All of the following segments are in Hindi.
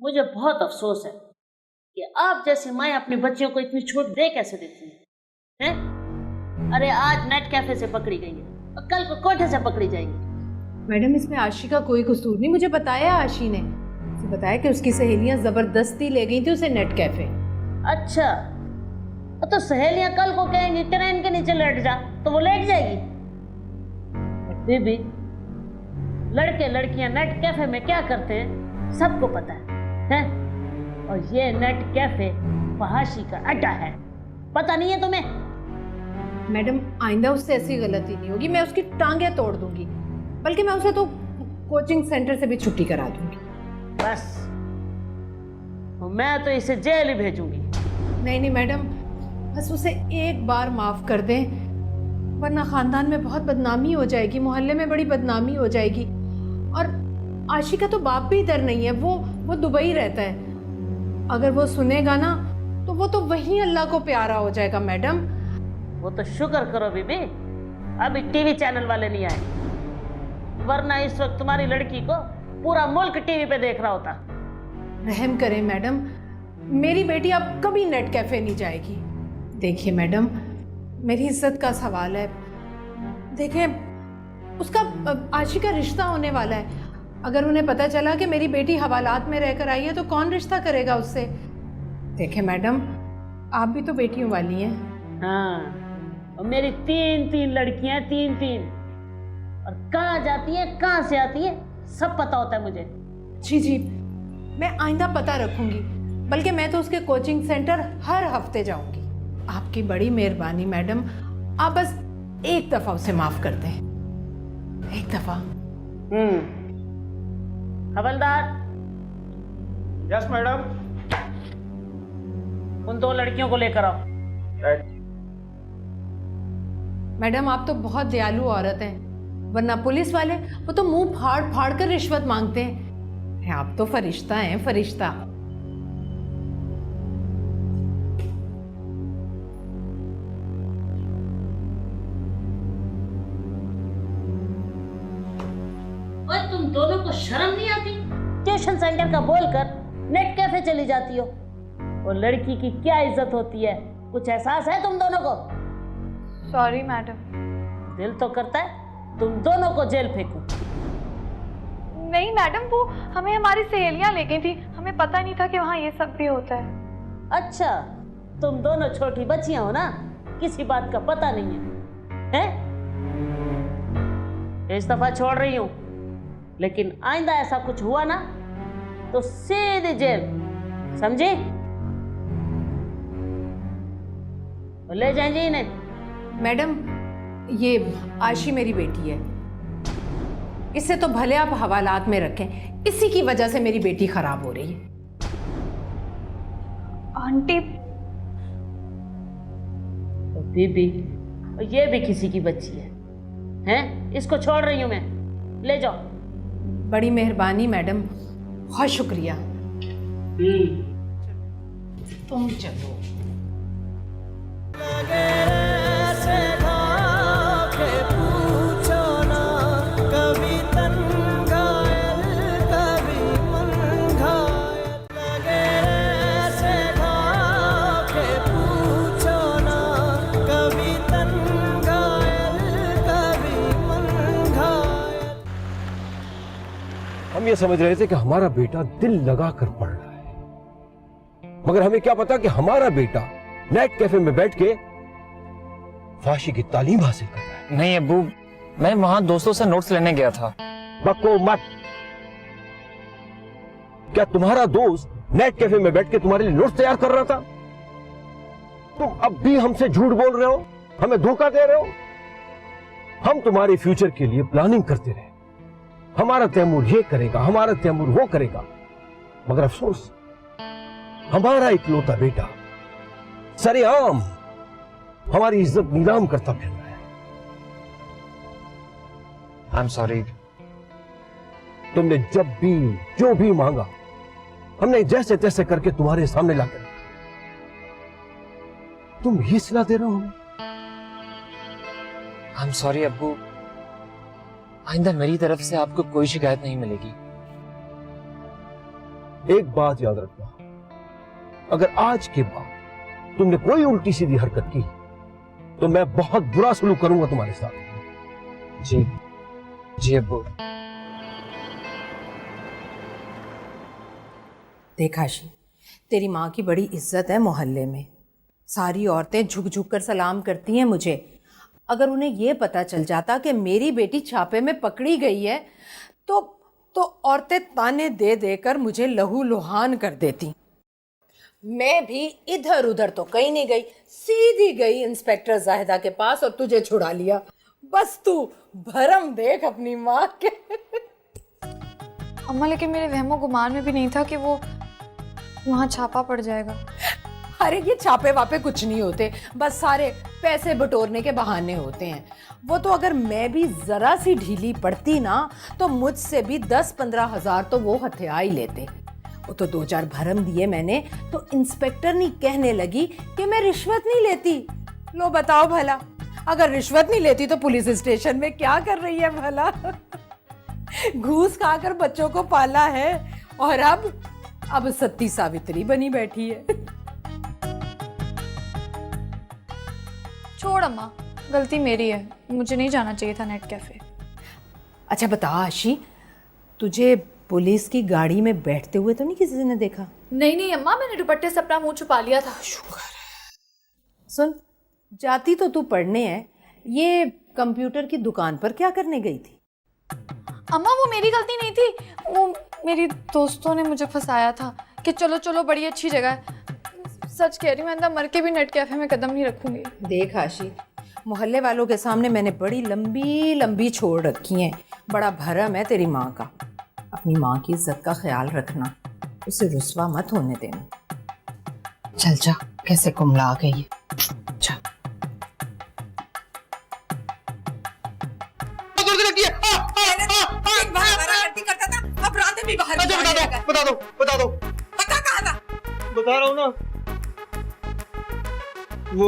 मुझे बहुत अफसोस है कि आप जैसी माएँ अपनी बच्चियों को इतनी छूट दे कैसे देती हैं? अरे आज नेट कैफे से पकड़ी गई है और कल को कोठे से पकड़ी जाएगी। मैडम इसमें आशी का कोई कसूर नहीं। मुझे बताया आशी ने, उसे बताया कि उसकी सहेलियां जबरदस्ती ले गई थी उसे नेट कैफे। अच्छा, तो सहेलियां कल को कहेंगी ट्रेन के नीचे लेट जा, तो वो लेट जाएगी। बीबी, लड़के लड़कियां नेट कैफे में क्या करते हैं सबको पता है? और ये नेट कैफे फहाशी का अड्डा है, पता नहीं है तुम्हें? मैडम आइंदा उससे ऐसी गलती नहीं होगी, मैं उसकी टांगे तोड़ दूंगी, बल्कि मैं उसे तो कोचिंग सेंटर से भी छुट्टी करा दूंगी। बस, मैं तो इसे जेल ही भेजूंगी। नहीं मैडम, बस उसे एक बार माफ कर दें, वरना खानदान में बहुत बदनामी हो जाएगी, मोहल्ले में बड़ी बदनामी हो जाएगी। और आशी का तो बाप भी इधर नहीं है, वो दुबई रहता है। अगर वो सुनेगा ना तो वो तो वहीं अल्लाह को प्यारा हो जाएगा। मैडम वो तो शुक्र करो बीबी, अभी टीवी चैनल वाले नहीं आए, वरना इस वक्त तुम्हारी लड़की को पूरा मुल्क टीवी पे देख रहा होता। रहम करें मैडम, मेरी बेटी अब कभी नेट कैफे नहीं जाएगी। देखिए मैडम, मेरी इज्जत का सवाल है। देखिए उसका आशी का रिश्ता होने वाला है, अगर उन्हें पता चला कि मेरी बेटी हवालात में रहकर आई है तो कौन रिश्ता करेगा उससे? देखिए मैडम, आप भी तो बेटियों वाली हैं। हाँ, और मेरी तीन लड़कियां, तीन और कहाँ जाती है कहाँ से आती है सब पता होता है मुझे। जी, मैं आइंदा पता रखूंगी, बल्कि मैं तो उसके कोचिंग सेंटर हर हफ्ते जाऊंगी। आपकी बड़ी मेहरबानी मैडम, आप बस एक दफा उसे माफ कर दें, एक दफा। हवलदार। Yes madam. उन 2 लड़कियों को लेकर आओ। मैडम आप तो बहुत दयालु औरत हैं, वरना पुलिस वाले वो तो मुंह फाड़ फाड़ कर रिश्वत मांगते हैं। आप तो फरिश्ता हैं, फरिश्ता। और तुम दोनों को शर्म नहीं आती? ट्यूशन सेंटर का बोलकर नेट कैफे चली जाती हो। और लड़की की क्या इज्जत होती है, कुछ एहसास है तुम दोनों को? Sorry madam. दिल तो करता है तुम दोनों को जेल फेंकूं। नहीं मैडम, वो हमें हमारी सहेलियां ले गई थी, हमें पता नहीं था कि वहाँ ये सब भी होता है। अच्छा, तुम दोनों छोटी बच्चियां हो ना, किसी बात का पता नहीं है? इस दफा छोड़ रही हूं, लेकिन आइंदा ऐसा कुछ हुआ ना तो सीधे जेल, समझी? ले जाएंगे इन्हें। मैडम ये आशी मेरी बेटी है, इसे तो भले आप हवालात में रखें, इसी की वजह से मेरी बेटी खराब हो रही है। आंटी। तो बीबी, ये भी किसी की बच्ची है, हैं? इसको छोड़ रही हूं मैं, ले जाओ। बड़ी मेहरबानी मैडम, बहुत शुक्रिया। तुम चलो। हम ये समझ रहे थे कि हमारा बेटा दिल लगा कर पढ़ रहा है, मगर हमें क्या पता कि हमारा बेटा नेट कैफे में बैठ के फाशी की तालीम हासिल कर रहा है। नहीं अब्बू, मैं वहां दोस्तों से नोट्स लेने गया था। बको मत। क्या तुम्हारा दोस्त नेट कैफे में बैठ के तुम्हारे लिए नोट्स तैयार कर रहा था? तुम अब भी हमसे झूठ बोल रहे हो, हमें धोखा दे रहे हो। हम तुम्हारे फ्यूचर के लिए प्लानिंग करते रहे, हमारा तैमूर ये करेगा, हमारा तैमूर वो करेगा, मगर अफसोस हमारा इकलौता बेटा सरेआम हमारी इज्जत नीलाम करता फिर रहा है। I am sorry. तुमने जब भी जो भी मांगा, हमने जैसे तैसे करके तुम्हारे सामने लाकर, तुम ये सलाह दे रहे हो हमें? आई एम सॉरी अब्बू, आइंदा मेरी तरफ से आपको कोई शिकायत नहीं मिलेगी। एक बात याद रखना, अगर आज के बाद तुमने कोई उल्टी सीधी हरकत की तो मैं बहुत बुरा सलूक करूंगा तुम्हारे साथ। जी जी अब्बू। देख आशी, तेरी माँ की बड़ी इज्जत है मोहल्ले में। सारी औरतें झुक झुक कर सलाम करती हैं मुझे। अगर उन्हें ये पता चल जाता कि मेरी बेटी छापे में पकड़ी गई है तो औरतें ताने दे देकर मुझे लहू लुहान कर देती। मैं भी इधर उधर तो कहीं नहीं गई, सीधी गई इंस्पेक्टर जाहिदा के पास और तुझे छुड़ा लिया। बस तू भरम देख अपनी माँ के। अम्मा लेकिन मेरे वहमो गुमान में भी नहीं था कि वो वहाँ छापा पड़ जाएगा। अरे ये छापे वापे कुछ नहीं होते, बस सारे पैसे बटोरने के बहाने होते हैं। वो तो अगर मैं भी जरा सी ढीली पड़ती ना तो मुझसे भी 10-15 हज़ार तो वो हथिया ही लेते। वो तो 2-4 भरम दिए मैंने तो इंस्पेक्टर नहीं कहने लगी कि मैं रिश्वत नहीं लेती। लो बताओ भला, अगर रिश्वत नहीं लेती तो पुलिस स्टेशन में क्या कर रही है भला? घूस खाकर बच्चों को पाला है और अब सती सावित्री बनी बैठी है। छोड़ अम्मा, गलती मेरी है, मुझे नहीं जाना चाहिए था नेट कैफे। अच्छा बता आशी, तुझे पुलिस की गाड़ी में बैठते हुए तो नहीं किसी ने देखा? नहीं अम्मा, मैंने दुपट्टे से अपना मुंह छुपा लिया था। शुक्र है। सुन, जाती तो तू पढ़ने है, ये कंप्यूटर की दुकान पर क्या करने गई थी? अम्मा वो मेरी गलती नहीं थी, वो मेरी दोस्तों ने मुझे फंसाया था कि चलो चलो बड़ी अच्छी जगह है। सच कह रही हूँ, मैं मर के भी नेट कैफे में कदम नहीं रखूंगी। देख आशी, मोहल्ले वालों के सामने मैंने बड़ी लंबी लंबी छोड़ रखी हैं। बड़ा भरम है तेरी माँ का। अपनी माँ की इज्जत का ख्याल रखना, उसे रुस्वा मत होने देना। चल जा, कैसे कुमला गई है। चल। अब रात भी बाहर बता दो पता कहाँ था? बता रहा हूँ ना, वो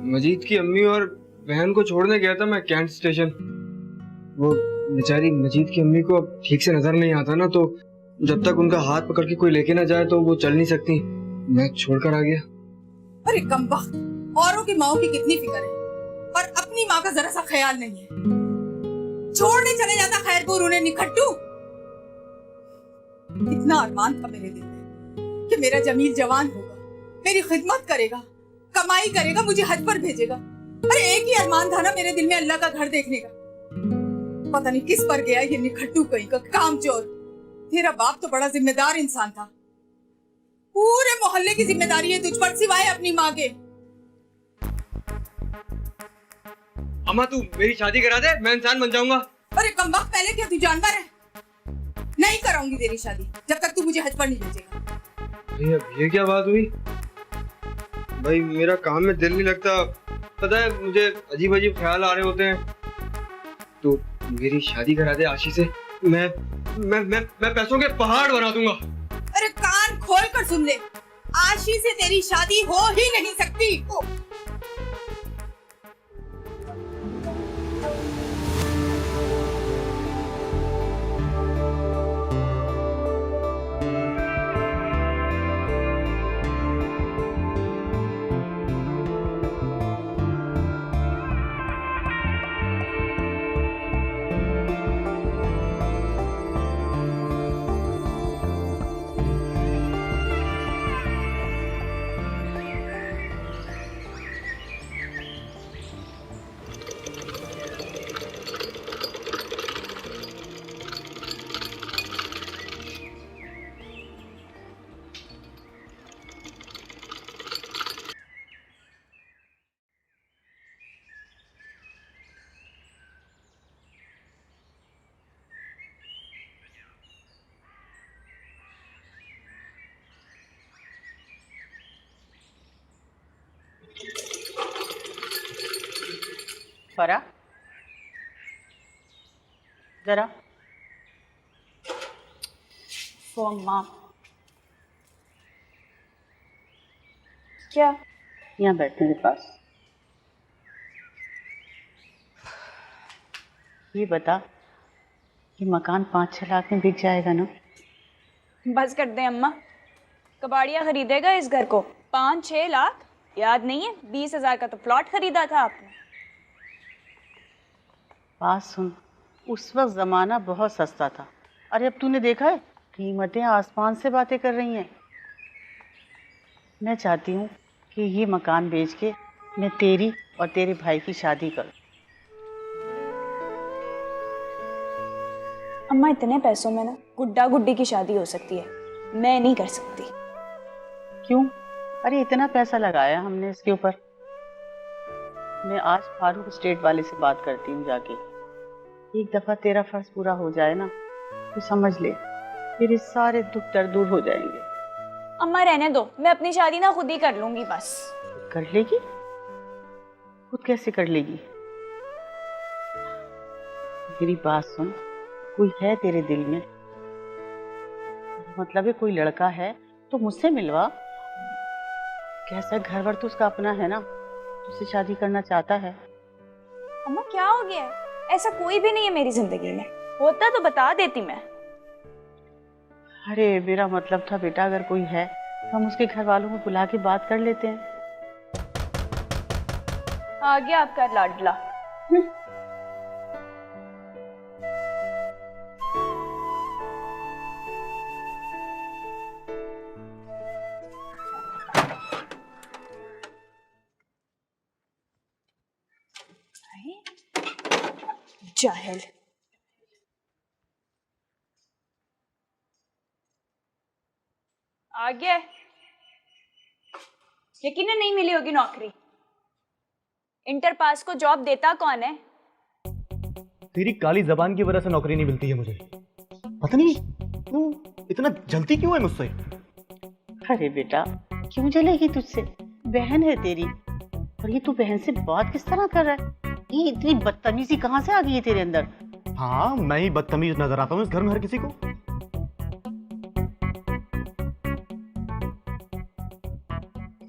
मजीद की अम्मी और बहन को छोड़ने गया था मैं कैंट स्टेशन। वो बेचारी मजीद की अम्मी को अब ठीक से नजर नहीं आता ना, तो जब तक उनका हाथ पकड़ के कोई लेके ना जाए तो वो चल नहीं सकती। मैं छोड़कर आ गया। अरे कमबख्त, औरों की माओ की कितनी फिक्र है और अपनी माँ का जरा सा ख्याल नहीं है। छोड़ने चले जाता खैरपुर उन्हें निखट्टू। इतना अरमान था मेरे दिल में कि मेरा जमील जवान होगा, मेरी खिदमत करेगा, कमाई करेगा, मुझे हज पर भेजेगा। अरे एक ही अरमान था ना मेरे दिल में, अल्लाह का घर देखने का। पता नहीं किस पर गया ये निखट्टू कहीं का कामचोर। तेरा बाप तो बड़ा जिम्मेदार इंसान था, पूरे मोहल्ले की जिम्मेदारी है तुझ पर सिवाय अपनी माँ के। अम्मा तू मेरी शादी करा दे, मैं इंसान बन जाऊंगा। अरे कमबख्त, पहले क्या तू जानता है? नहीं कराऊंगी तेरी शादी जब तक तू मुझे हज पर नहीं भेजेगा। अरे अब ये क्या बात हुई? भाई मेरा काम में दिल नहीं लगता, पता है मुझे अजीब अजीब ख्याल आ रहे होते हैं। तो मेरी शादी करा दे आशी से, मैं पैसों के पहाड़ बना दूंगा। अरे कान खोल कर सुन ले, आशी से तेरी शादी हो ही नहीं सकती। फरा, जरा माँ क्या यहाँ बैठ मेरे पास। ये बता ये मकान 5-6 लाख में बिक जाएगा ना? बस कर दे अम्मा, कबाड़िया खरीदेगा इस घर को 5-6 लाख? याद नहीं है 20,000 का तो प्लॉट खरीदा था आपने। बात सुन, उस वक्त ज़माना बहुत सस्ता था। अरे अब तूने देखा है, कीमतें आसमान से बातें कर रही हैं। मैं चाहती हूँ कि ये मकान बेच के मैं तेरी और तेरे भाई की शादी करूँ। अम्मा इतने पैसों में ना गुड्डा गुड्डी की शादी हो सकती है, मैं नहीं कर सकती। क्यों? अरे इतना पैसा लगाया हमने इसके ऊपर। मैं आज फारूक स्टेट वाले से बात करती हूँ जाके। एक दफ़ा तेरा फर्ज पूरा हो जाए ना तो समझ ले तेरे सारे दुख दर्द दूर हो जाएंगे। अम्मा रहने दो, मैं अपनी शादी ना खुद ही कर लूंगी बस। कर लेगी? खुद कैसे कर लेगी? मेरी बात सुन, कोई है तेरे दिल में? मतलब है कोई लड़का है तो मुझसे मिलवा। कैसा घर वर तो उसका अपना है ना, तुझसे शादी करना चाहता है। अम्मा क्या हो गया है? ऐसा कोई भी नहीं है मेरी जिंदगी में, होता तो बता देती मैं। अरे मेरा मतलब था बेटा, अगर कोई है तो हम उसके घर वालों को बुला के बात कर लेते हैं। आ गया आपका लाडला। जाहिल। आ गया। यकीनन नहीं मिली होगी नौकरी। इंटर पास को जॉब देता कौन है? तेरी काली जबान की वजह से नौकरी नहीं मिलती है मुझे। पता नहीं क्यों इतना जलती क्यों है मुझसे। अरे बेटा क्यों जलेगी तुझसे? बहन है तेरी, और ये तू बहन से बात किस तरह कर रहा है? ये इतनी बदतमीजी कहाँ से आ गई है तेरे अंदर? हाँ, मैं ही बदतमीज नजर आता हूँ इस घर में हर किसी को।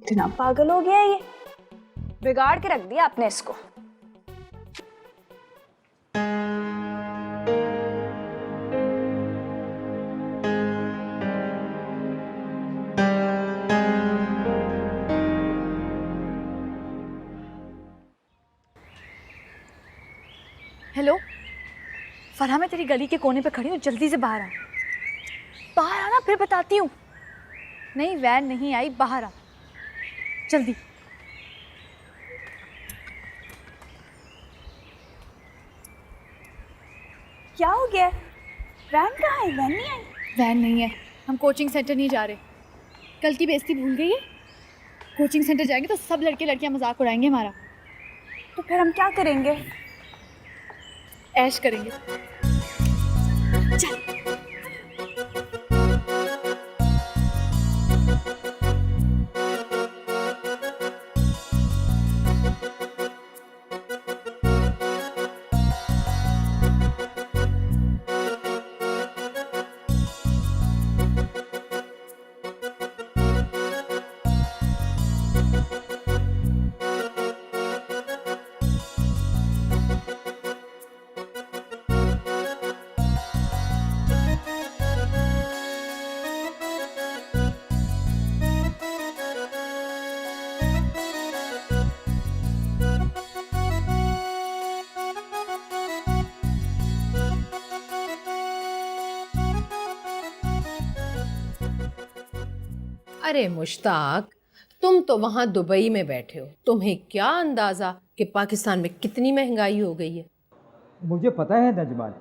इतना पागल हो गया है ये, बिगाड़ के रख दिया आपने इसको। हेलो फरहा, मैं तेरी गली के कोने पे खड़ी हूँ, जल्दी से बाहर आ। बाहर आना, फिर बताती हूँ। नहीं वैन नहीं आई, बाहर आ जल्दी। क्या हो गया? वैन कहाँ है? वैन नहीं आई। वैन नहीं है, हम कोचिंग सेंटर नहीं जा रहे। कल की बेइज्जती भूल गई है? कोचिंग सेंटर जाएंगे तो सब लड़के लड़कियां मजाक उड़ाएंगे हमारा। तो फिर हम क्या करेंगे? ऐश करेंगे। चल। अरे मुश्ताक, तुम तो वहाँ दुबई में बैठे हो, तुम्हें क्या अंदाज़ा कि पाकिस्तान में कितनी महंगाई हो गई है। मुझे पता है नजमान,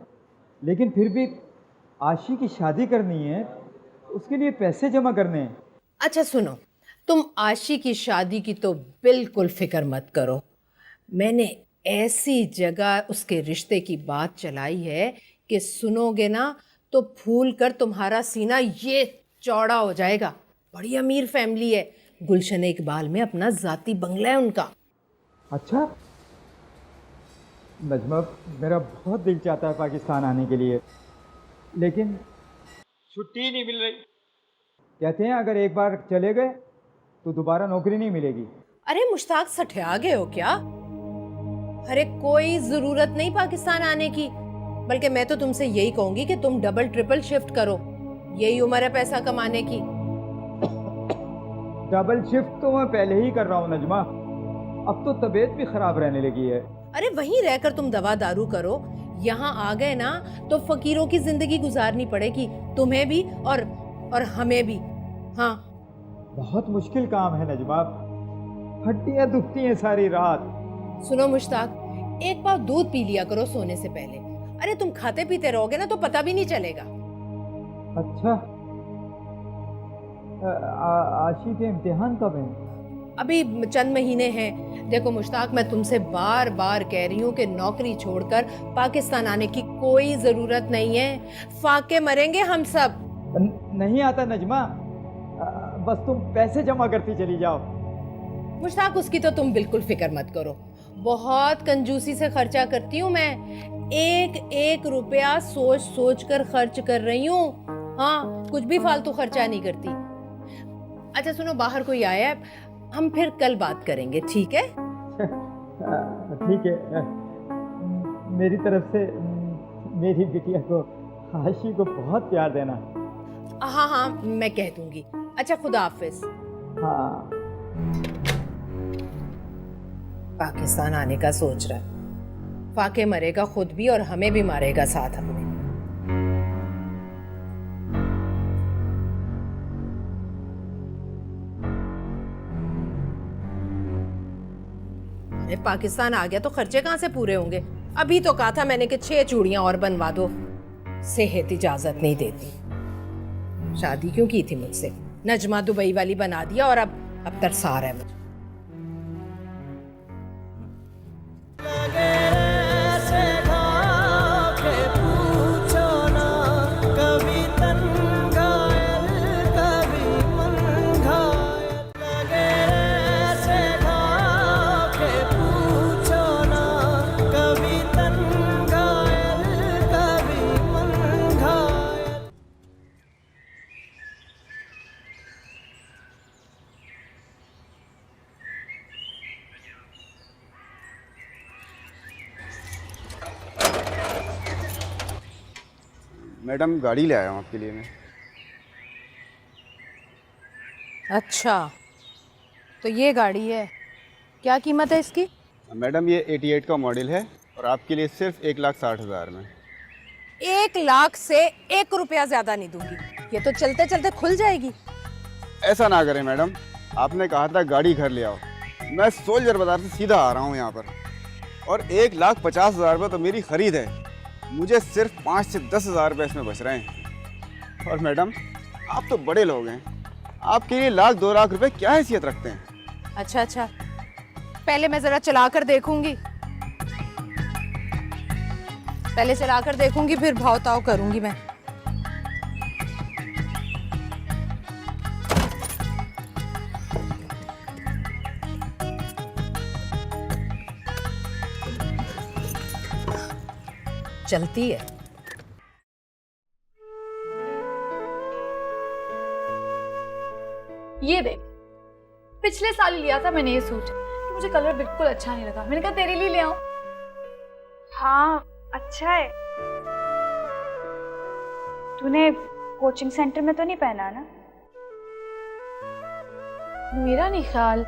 लेकिन फिर भी आशी की शादी करनी है, उसके लिए पैसे जमा करने हैं। अच्छा सुनो, तुम आशी की शादी की तो बिल्कुल फिक्र मत करो। मैंने ऐसी जगह उसके रिश्ते की बात चलाई है कि सुनोगे ना तो फूल कर तुम्हारा सीना ये चौड़ा हो जाएगा। बड़ी अमीर फैमिली है, गुलशन इकबाल में अपना जाती बंगला है उनका। अच्छा नजमा, मेरा बहुत दिल चाहता है पाकिस्तान आने के लिए, लेकिन छुट्टी नहीं मिल रही। कहते हैं अगर एक बार चले गए तो दोबारा नौकरी नहीं मिलेगी। अरे मुश्ताक, सठिया गए हो क्या? अरे कोई जरूरत नहीं पाकिस्तान आने की, बल्कि मैं तो तुमसे यही कहूंगी कि तुम डबल ट्रिपल शिफ्ट करो, यही उम्र है पैसा कमाने की। डबल शिफ्ट तो मैं पहले ही कर रहा हूँ नजमा, अब तो तबीयत भी खराब रहने लगी है। अरे वहीं रहकर तुम दवा दारू करो, यहाँ आ गए ना तो फकीरों की जिंदगी गुजारनी पड़ेगी, तुम्हें भी और हमें भी। हाँ बहुत मुश्किल काम है नजमा, हड्डियां दुखती हैं सारी रात। सुनो मुश्ताक, एक पाव दूध पी लिया करो सोने से पहले। अरे तुम खाते पीते रहोगे ना तो पता भी नहीं चलेगा। अच्छा, आशी के इम्तिहान कब हैं? अभी चंद महीने हैं। देखो मुश्ताक, मैं तुमसे बार बार कह रही हूँ कि नौकरी छोड़कर पाकिस्तान आने की कोई जरूरत नहीं है, फाके मरेंगे हम सब। नहीं आता नजमा, बस तुम पैसे जमा करती चली जाओ। मुश्ताक, उसकी तो तुम बिल्कुल फिक्र मत करो, बहुत कंजूसी से खर्चा करती हूँ मैं, एक एक रुपया सोच सोच कर खर्च कर रही हूँ। हाँ, कुछ भी फालतू खर्चा नहीं करती। अच्छा सुनो, बाहर कोई आया है, हम फिर कल बात करेंगे, ठीक है? ठीक है। मेरी तरफ से मेरी बिटिया को, आशी को बहुत प्यार देना। हाँ हाँ, मैं कह दूंगी। अच्छा, खुदा हाफिज। हाँ। पाकिस्तान आने का सोच रहा है, फाके मरेगा खुद भी और हमें भी मारेगा साथ अपने। अरे पाकिस्तान आ गया तो खर्चे कहाँ से पूरे होंगे? अभी तो कहा था मैंने कि 6 चूड़ियां और बनवा दो, सेहत इजाजत नहीं देती। शादी क्यों की थी मुझसे? नजमा दुबई वाली बना दिया और अब तरसा रहा है मुझे। मैडम गाड़ी ले आया हूँ आपके लिए मैं। अच्छा, तो ये गाड़ी है, क्या कीमत है इसकी? मैडम ये 88 का मॉडल है और आपके लिए सिर्फ 1,60,000 में। 1 लाख से 1 रुपया ज्यादा नहीं दूंगी, ये तो चलते चलते खुल जाएगी। ऐसा ना करें मैडम, आपने कहा था गाड़ी घर ले आओ, मैं सोल्जर बाजार से सीधा आ रहा हूँ यहाँ पर, और 1,50,000 रुपये तो मेरी खरीद है, मुझे सिर्फ 5 से 10,000 रुपये इसमें बच रहे हैं। और मैडम आप तो बड़े लोग हैं, आपके लिए 1,00,000 2 लाख रुपए क्या हैसियत रखते हैं? अच्छा, पहले मैं जरा चलाकर देखूंगी, फिर भाव ताव करूंगी मैं। चलती है। ये देख, पिछले साल ही लिया था मैंने ये सूट, तो मुझे कलर बिल्कुल अच्छा नहीं लगा, मैंने कहा तेरे लिए ले आऊं। हाँ अच्छा है। तूने कोचिंग सेंटर में तो नहीं पहना ना? मेरा नहीं ख्याल,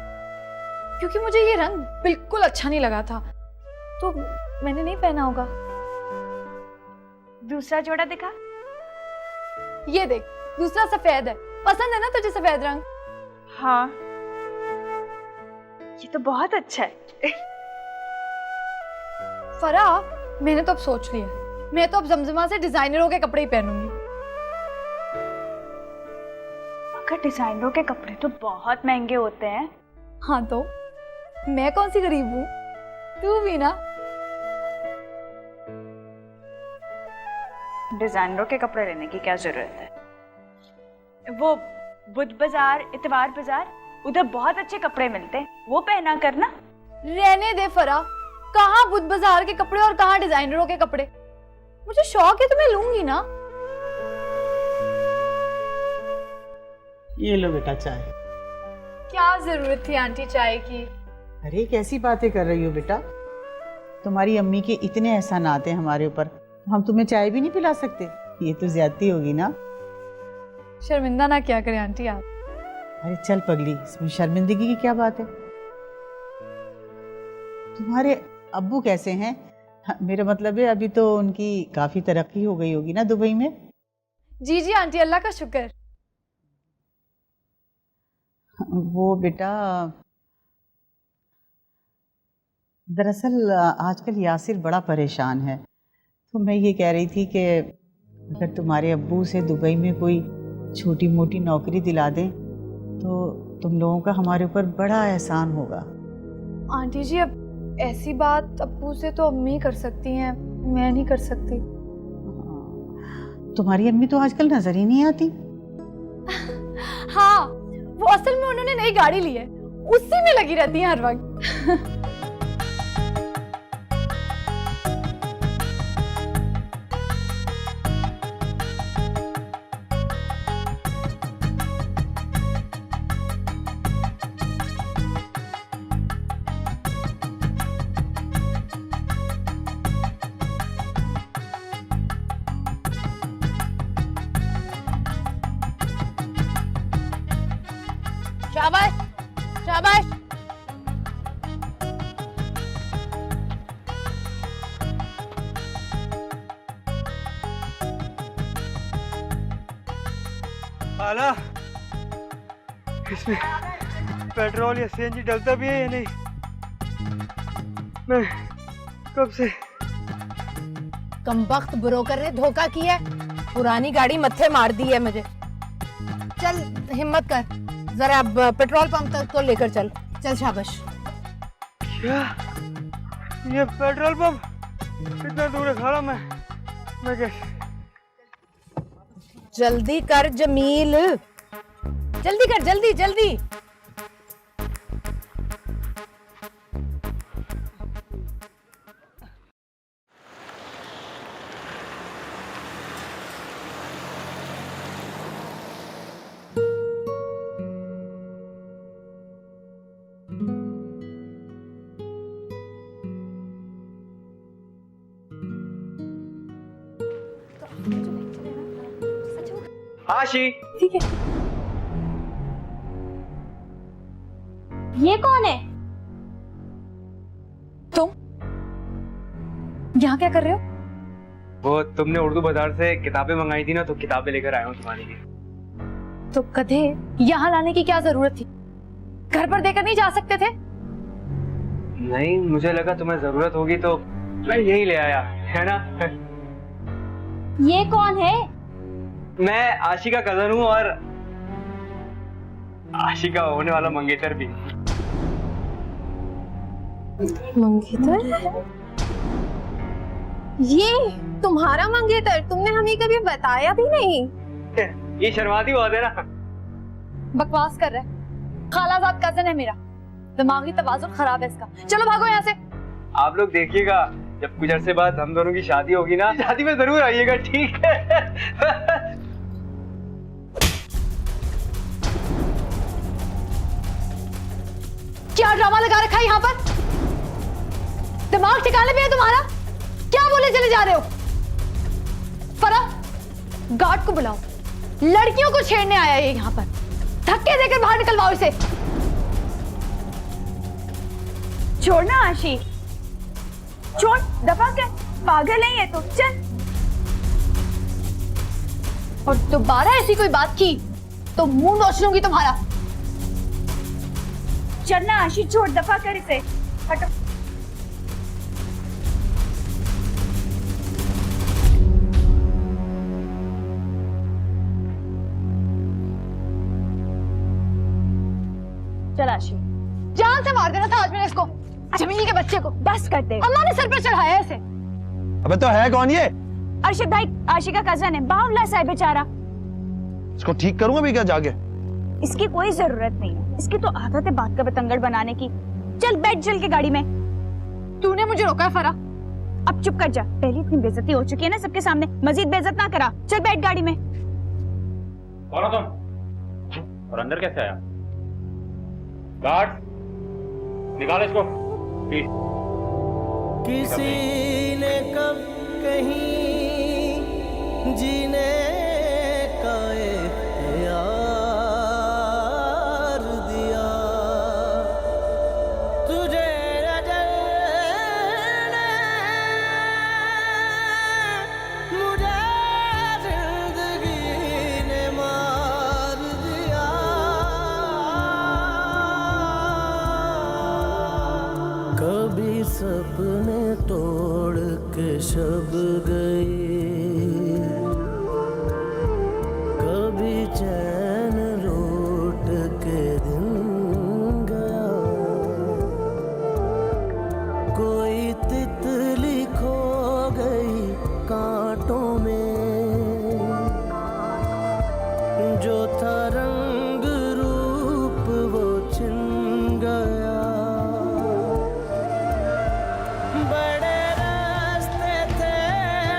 क्योंकि मुझे ये रंग बिल्कुल अच्छा नहीं लगा था, तो मैंने नहीं पहना होगा। दूसरा जोड़ा दिखा। ये देख, दूसरा सफेद है, पसंद है ना तुझे सफेद रंग? हाँ ये तो बहुत अच्छा है। फराह, मैंने तो अब सोच लिया, मैं तो अब जमजमा से डिजाइनरों के कपड़े ही पहनूंगी। मगर डिजाइनरों के कपड़े तो बहुत महंगे होते हैं। हाँ तो मैं कौन सी गरीब हूँ, तू भी ना। डिजाइनरों के कपड़े लेने की क्या जरूरत है? वो बुध बाजार, इतवार बाजार, उधर बहुत अच्छे कपड़े मिलते हैं, वो पहना करना। रहने दे फराह, कहाँ बुध बाजार के कपड़े और कहाँ डिजाइनरों के कपड़े। मुझे शौक है तो मैं लूंगी ना। ये लो बेटा चाय। क्या जरूरत थी आंटी चाय की? अरे कैसी बातें कर रही हो बेटा, तुम्हारी अम्मी के इतने एहसानात हैं हमारे ऊपर, हम तुम्हें चाय भी नहीं पिला सकते? ये तो ज्यादती होगी ना। शर्मिंदा ना क्या करें आंटी आप। अरे चल पगली, इसमें शर्मिंदगी की क्या बात है? तुम्हारे अब्बू कैसे हैं? हाँ, मेरा मतलब है अभी तो उनकी काफी तरक्की हो गई होगी ना दुबई में। जी जी आंटी, अल्लाह का शुक्र। वो बेटा, दरअसल आजकल यासिर बड़ा परेशान है, तो मैं ये कह रही थी कि अगर तुम्हारे अब्बू से दुबई में कोई छोटी मोटी नौकरी दिला दें तो तुम लोगों का हमारे ऊपर बड़ा एहसान होगा। आंटी जी अब ऐसी बात अब्बू से तो अम्मी कर सकती हैं, मैं नहीं कर सकती। तुम्हारी अम्मी तो आजकल नजर ही नहीं आती। हाँ, वो असल में उन्होंने नई गाड़ी ली है, उसी में लगी रहती हैं हर वक्त। शाबाश शाबाश। आला, इसमें पेट्रोल या सीएनजी डलता भी है या नहीं? मैं कब से कमबख्त ब्रोकर ने धोखा किया है, पुरानी गाड़ी मत्थे मार दी है मुझे। चल हिम्मत कर, जरा अब पेट्रोल पंप तक तो लेकर चल। चल शाबाश। क्या ये पेट्रोल पंप कितना दूर है? खाला मैं कैसे? जल्दी कर जमील, जल्दी कर, जल्दी जल्दी। आशी, ठीक है। ये कौन है? तुम यहाँ क्या कर रहे हो? वो तुमने उर्दू बाजार से किताबें मंगाई थी ना, तो किताबें लेकर आया हूँ तुम्हारे लिए। तो गधे, यहाँ लाने की क्या जरूरत थी? घर पर देकर नहीं जा सकते थे? नहीं, मुझे लगा तुम्हें जरूरत होगी तो मैं यही ले आया, है ना? ये कौन है? मैं आशी का कजन हूँ और आशी का होने वाला मंगेतर भी। मंगेतर? ये तुम्हारा मंगेतर? तुमने हमें कभी बताया भी नहीं। ये शर्माती बात है ना। बकवास कर रहा है। खालाजाद कजन है मेरा, दिमागी तवाज़ुन खराब है इसका। चलो भागो यहाँ से। आप लोग देखिएगा, जब कुछ अरसे बाद हम दोनों की शादी होगी ना, शादी में जरूर आइएगा, ठीक है? क्या ड्रामा लगा रखा है यहाँ पर? दिमाग ठिकाने पे है तुम्हारा? क्या बोले चले जा रहे हो? फरा, गार्ड को बुलाओ, लड़कियों को छेड़ने आया है यहाँ पर। धक्के देकर बाहर निकलवाओ इसे। छोड़ना आशी, छोड़, दफा कर, पागल है ये तो। चल। और दोबारा ऐसी कोई बात की तो मुंह नोच लूंगी तुम्हारा। चलना आशी, छोड़, दफा कर इसे। हटो। चल आशी, जान से मार देना था आज मैंने इसको, जमीनी के बच्चे को। बस कर दे। अल्लाह ने सर पर चढ़ाया है इसे। अबे तो है कौन ये? अरशद भाई, आशी का कजन है, बावला सा है बेचारा। इसको ठीक करूंगा भी क्या जाके? इसकी कोई जरूरत नहीं है, इसकी तो आदत है बात का बतंगड़ बनाने की। चल बैठ चल के गाड़ी में। तूने मुझे रोका है फरा। अब चुप कर जा, पहले इतनी बेइज्जती हो चुकी है ना सबके सामने, मजीद बेइज्जत ना करा। चल बैठ गाड़ी में। कौन हो तुम? और अंदर कैसे आया? गार्ड, निकाल इसको। किसी ने कब कहीं जीने का यार दिया तुझे अजल ने मुझे जिंदगी ने मार दिया कभी सपने तोड़ के शब गई कभी चैन लूट के दिन गया कोई तितली खो गई कांटों में जो था रंग रूप वो छिन गया बड़े रास्ते थे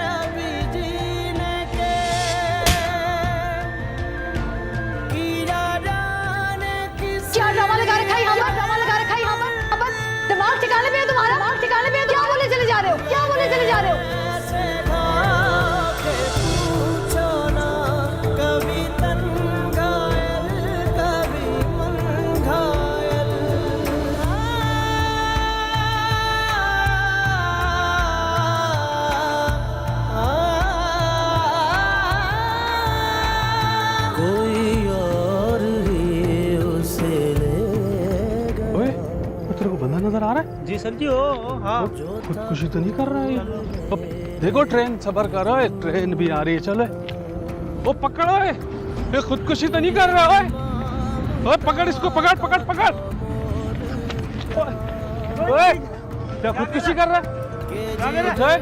अभी जीने के किया जाने किस क्या ड्रामा लगा रखा है यहाँ पर? ड्रामा लगा रखा है यहाँ पर? दिमाग ठिकाने पे है तुम्हारा? दिमाग ठिकाने पे है? क्या बोले चले जा रहे हो? क्या बोले चले जा रहे हो? ऐसे भाके पूछो ना कभी तन घायल कभी मन घायल कोई और ही उसे ले गया ओए तेरे को बंदा नजर आ रहा है? जी सर जी हो हाँ खुदकुशी तो नहीं कर रहा है ये? अब देखो ट्रेन सबर करो, ट्रेन भी आ रही है, चलो वो पकड़ो, ये खुदकुशी तो नहीं कर रहा है? ओए पकड़ इसको, पकड़ पकड़ पकड़। ओए क्या खुदकुशी कर रहा है?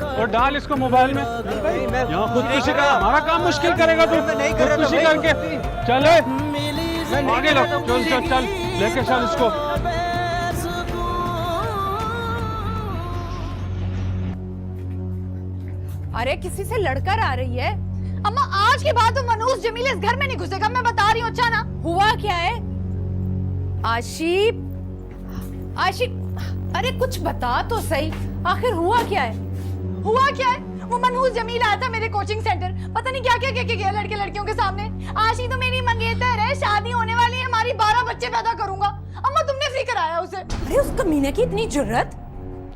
और डाल इसको मोबाइल में। यहाँ खुदकुशी कर, हमारा काम मुश्किल करेगा तू खुदकुशी करके। चले आगे लो, चल चल चल लेके चल इसको। अरे किसी से लड़कर आ रही है। अम्मा आज के बाद तो मनोज जमील इस घर में नहीं घुसेगा, मैं बता रही हूँ। अच्छा ना? हुआ क्या है आशिफ? आशिफ अरे कुछ बता तो सही, आखिर हुआ क्या है? हुआ क्या है? वो मनोज जमील आया था मेरे कोचिंग सेंटर, पता नहीं क्या क्या क्या क्या लड़के लड़कियों के सामने। आशी तो मेरी मंगेतर है, शादी होने वाली है हमारी, 12 बच्चे पैदा करूंगा। अम्मा तुमने फ्री कराया उसे? अरे उस कमीने की इतनी जुर्रत,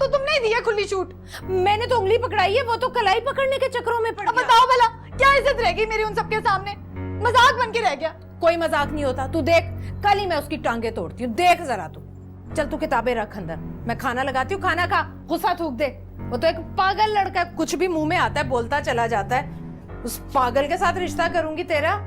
तो तुमने दिया खुली छूट। मैंने तो उंगली पकड़ाई है, वो तो कलाई पकड़ने के चक्करों में पड़ गया। बताओ भला क्या इज्जत रहेगी मेरी उन सबके सामने? मजाक बन के रह गया। कोई मजाक नहीं होता, तू देख कल ही मैं उसकी टांगे तोड़ती हूँ, देख जरा तू। चल तू किताबें रख अंदर, मैं खाना लगाती हूँ, खाना खा, गुस्सा थूक दे। वो तो एक पागल लड़का है, कुछ भी मुंह में आता है बोलता चला जाता है। उस पागल के साथ रिश्ता करूंगी तेरा।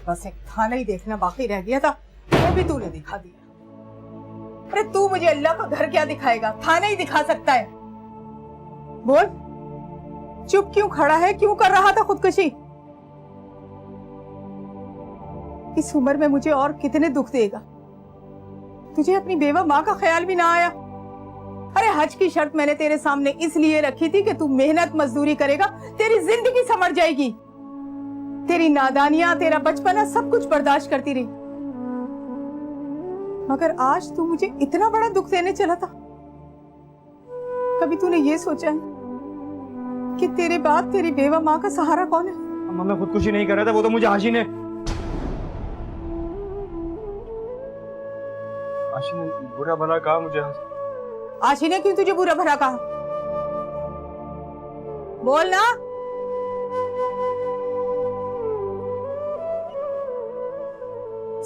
बस एक थाना ही देखना बाकी रह गया था, वो भी तूने दिखा दिया। अरे तू मुझे अल्लाह का घर क्या दिखाएगा, थाना ही दिखा सकता है। बोल, चुप क्यों खड़ा है? क्यों कर रहा था खुदकुशी? इस उम्र में मुझे और कितने दुख देगा? तुझे अपनी बेवा माँ का ख्याल भी ना आया? अरे हज की शर्त मैंने तेरे सामने इसलिए रखी थी कि तू मेहनत मजदूरी करेगा, तेरी जिंदगी संवर जाएगी। तेरी नादानियां, तेरा बचपना सब कुछ बर्दाश्त करती रही, मगर आज तू मुझे इतना बड़ा दुख देने चला था। कभी तूने ये सोचा है कि तेरे बाद तेरी बेवा माँ का सहारा कौन है? अम्मा मैं खुदकुशी नहीं कर रहा था, वो तो मुझे आशी ने बुरा भला कहा मुझे। आशी ने क्यों तुझे बुरा भला कहा? बोल ना।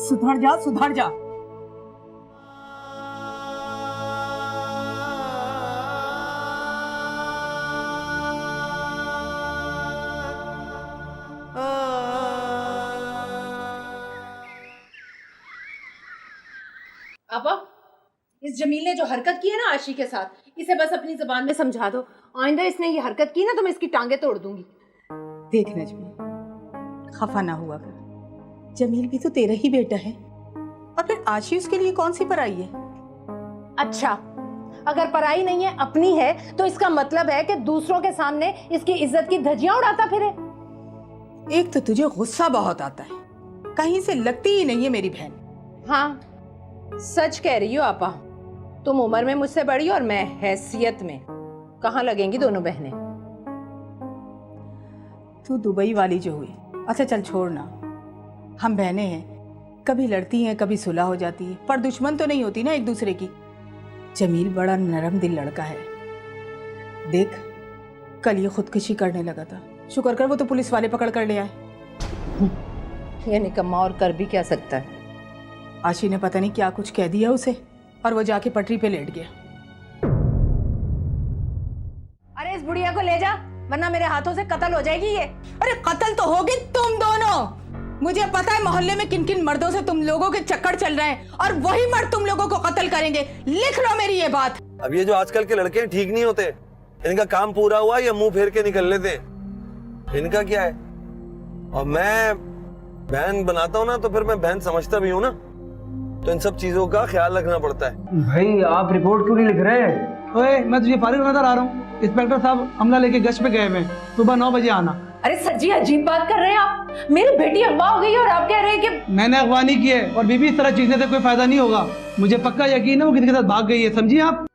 सुधर जा, सुधर जा। आपा, इस जमील ने जो हरकत की है ना आशी के साथ, इसे बस अपनी जुबान में समझा दो। आइंदा इसने ये हरकत की ना तो मैं इसकी टांगे तोड़ दूंगी। देख नजमी, खफा ना हुआ कर। जमील भी तो तेरा ही बेटा है, और फिर आशी उसके लिए कौन सी पराई है? अच्छा, अगर पराई नहीं है अपनी है तो इसका मतलब है कि दूसरों के सामने इसकी इज्जत की धज्जियां उड़ाता फिरे। एक तो तुझे गुस्सा बहुत आता है, कहीं से लगती ही नहीं है मेरी बहन। हाँ, सच कह रही हो आपा, तुम उम्र में मुझसे बड़ी और मैं हैसियत में। कहाँ लगेंगी दोनों बहनें? तू दुबई वाली जो हुई, अच्छा चल छोड़ना, हम बहनें हैं, कभी लड़ती हैं कभी सुलह हो जाती है, पर दुश्मन तो नहीं होती ना एक दूसरे की। जमील बड़ा नरम दिल लड़का है, देख कल ये खुदकुशी करने लगा था, शुक्र कर वो तो पुलिस वाले पकड़ कर ले आए। ये निकम्मा और कर भी क्या सकता है। आशी ने पता नहीं क्या कुछ कह दिया उसे, और वो जाके पटरी पे लेट गया। अरे इस बुढ़िया को ले जा, वरना मेरे हाथों से कत्ल हो जाएगी ये। अरे कत्ल तो होगी तुम दोनों। मुझे पता है मोहल्ले में किन किन मर्दों से तुम लोगों के चक्कर चल रहे हैं, और वही मर्द तुम लोगों को कत्ल करेंगे। लिख लो मेरी ये बात। अब ये जो आजकल के लड़के हैं ठीक नहीं होते, इनका काम पूरा हुआ या मुंह फेर के निकल लेते, इनका क्या है। और मैं बहन बनाता हूँ ना तो फिर मैं बहन समझता भी हूँ ना, तो इन सब चीजों का ख्याल रखना पड़ता है। भाई आप रिपोर्ट क्यों नहीं लिख रहे? ओए मैं तुझे फारिग नजर आ रहा हूँ। इंस्पेक्टर साहब अमला लेके गश्त पे गए हुए, सुबह 9 बजे आना। अरे सर जी, अजीब बात कर रहे हैं आप। मेरी बेटी अगवा हो गई और आप कह रहे हैं कि मैंने अगवा नहीं की है, और बीबी इस तरह चीजने से कोई फायदा नहीं होगा। मुझे पक्का यकीन है वो किसी के साथ भाग गई है, समझिए आप।